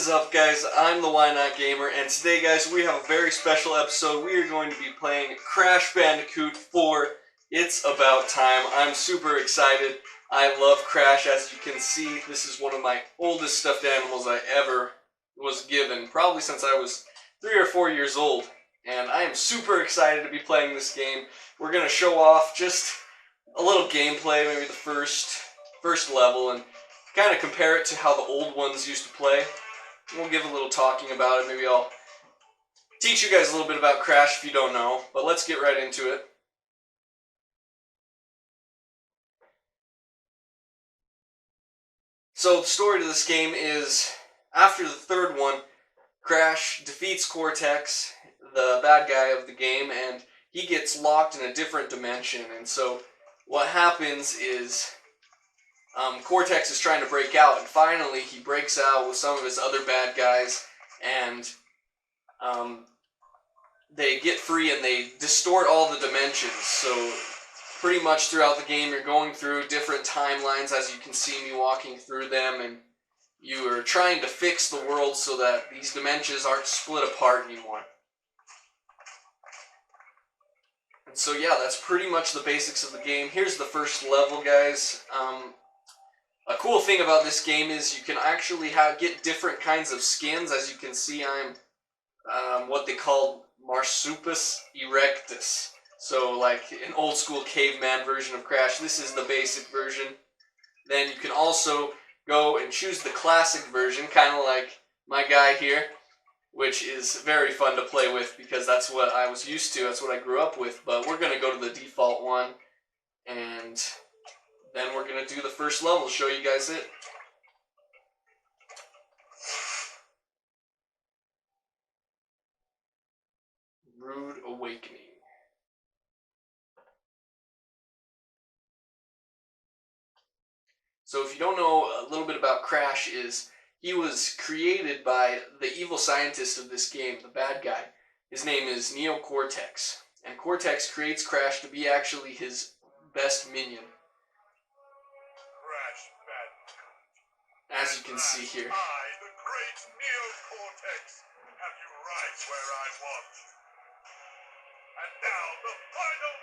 is up, guys? I'm the Why Not Gamer, and today, guys, we have a very special episode. We are going to be playing Crash Bandicoot 4. It's about time. I'm super excited. I love Crash. As you can see, this is one of my oldest stuffed animals I ever was given, probably since I was 3 or 4 years old. And I am super excited to be playing this game. We're going to show off just a little gameplay, maybe the first level, and kind of compare it to how the old ones used to play. We'll give a little talking about it. Maybe I'll teach you guys a little bit about Crash if you don't know. But let's get right into it. So the story to this game is, after the third one, Crash defeats Cortex, the bad guy of the game, and he gets locked in a different dimension. And so what happens is Cortex is trying to break out, and finally he breaks out with some of his other bad guys, and they get free and they distort all the dimensions. So pretty much throughout the game you're going through different timelines, as you can see me walking through them, and you are trying to fix the world so that these dimensions aren't split apart anymore. And so yeah, that's pretty much the basics of the game. Here's the first level, guys. A cool thing about this game is you can actually get different kinds of skins. As you can see, I'm what they call Marsupus erectus. So like an old school caveman version of Crash. This is the basic version. Then you can also go and choose the classic version, kind of like my guy here, which is very fun to play with because that's what I was used to, that's what I grew up with. But we're going to go to the default one, and then we're going to do the first level, show you guys it. Rude Awakening. So if you don't know, a little bit about Crash is he was created by the evil scientist of this game, the bad guy. His name is Neo Cortex. And Cortex creates Crash to be actually his best minion. As you can see here. I, the great Neo-Cortex, have you right where I want. And now the final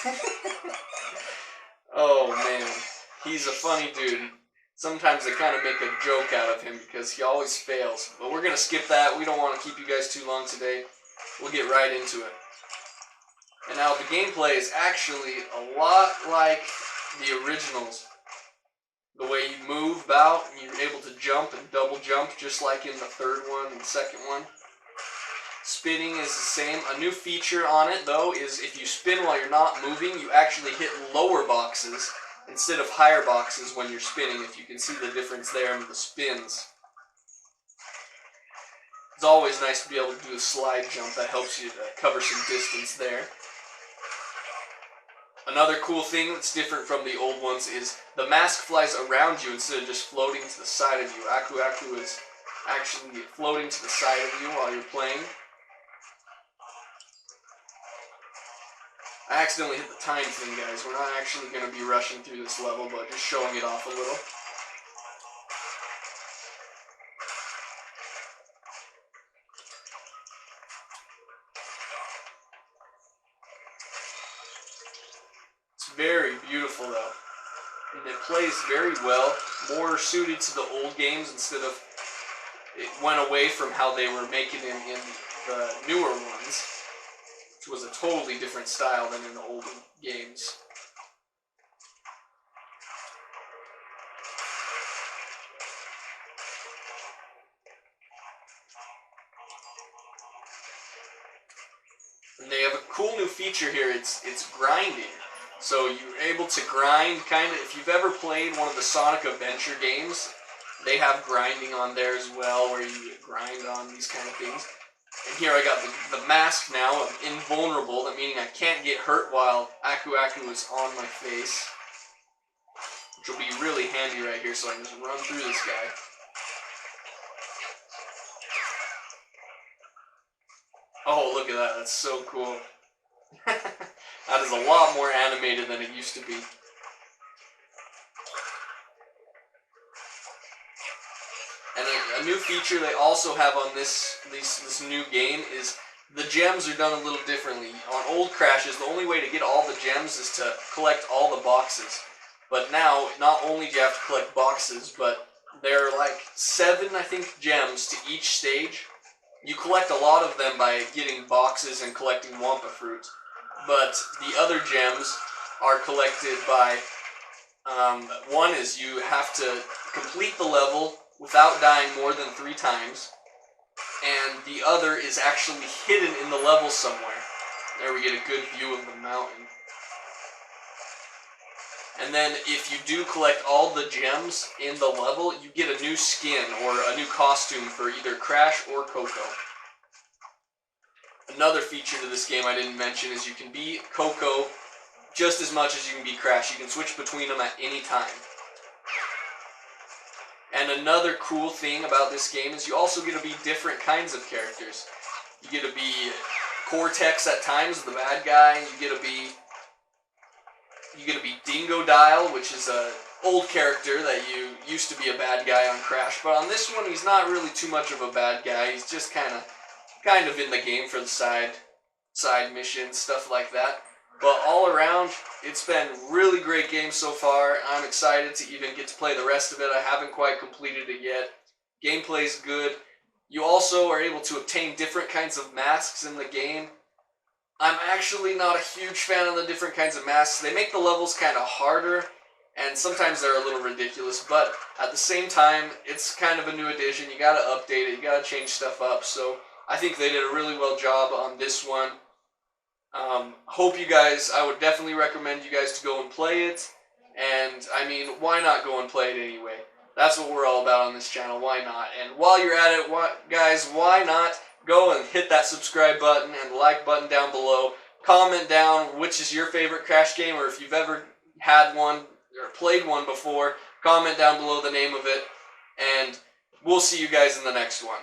blow. Oh man, he's a funny dude. Sometimes they kind of make a joke out of him because he always fails. But we're going to skip that. We don't want to keep you guys too long today. We'll get right into it. And now the gameplay is actually a lot like the originals. The way you move about, and you're able to jump and double jump just like in the third one and the second one. Spinning is the same. A new feature on it, though, is if you spin while you're not moving, you actually hit lower boxes instead of higher boxes when you're spinning, if you can see the difference there in the spins. It's always nice to be able to do a slide jump. That helps you to cover some distance there. Another cool thing that's different from the old ones is the mask flies around you instead of just floating to the side of you. Aku Aku is actually floating to the side of you while you're playing. I accidentally hit the time thing, guys. We're not actually going to be rushing through this level, but just showing it off a little. Very beautiful though, and it plays very well, more suited to the old games instead of, it went away from how they were making them in the newer ones, which was a totally different style than in the old games. And they have a cool new feature here, it's grinding. So you're able to grind, kind of, if you've ever played one of the Sonic Adventure games, they have grinding on there as well, where you grind on these kind of things. And here I got the mask now of invulnerable, that meaning I can't get hurt while Aku Aku is on my face. Which will be really handy right here, so I can just run through this guy. Oh, look at that, that's so cool. That is a lot more animated than it used to be. a new feature they also have on this new game is the gems are done a little differently. On old Crashes, the only way to get all the gems is to collect all the boxes. But now, not only do you have to collect boxes, but there are like 7, I think, gems to each stage. You collect a lot of them by getting boxes and collecting Wampa fruit. But the other gems are collected by, one is you have to complete the level without dying more than 3 times. And the other is actually hidden in the level somewhere. There we get a good view of the mountain. And then if you do collect all the gems in the level, you get a new skin or a new costume for either Crash or Coco. Another feature to this game I didn't mention is you can be Coco just as much as you can be Crash. You can switch between them at any time. And another cool thing about this game is you also get to be different kinds of characters. You get to be Cortex at times, the bad guy. You get to be Dingo Dial, which is an old character that used to be a bad guy on Crash. But on this one, he's not really too much of a bad guy. He's just kind of in the game for the side missions, stuff like that. But all around, it's been really great game so far. I'm excited to even get to play the rest of it. I haven't quite completed it yet. Gameplay's good. You also are able to obtain different kinds of masks in the game. I'm actually not a huge fan of the different kinds of masks. They make the levels kind of harder, and sometimes they're a little ridiculous, but at the same time, it's kind of a new addition. You gotta update it, you gotta change stuff up, so I think they did a really well job on this one. I would definitely recommend you guys to go and play it, and I mean, why not go and play it anyway? That's what we're all about on this channel, why not? And while you're at it, guys, why not go and hit that subscribe button and the like button down below. Comment down which is your favorite Crash game, or if you've ever had one or played one before, comment down below the name of it, and we'll see you guys in the next one.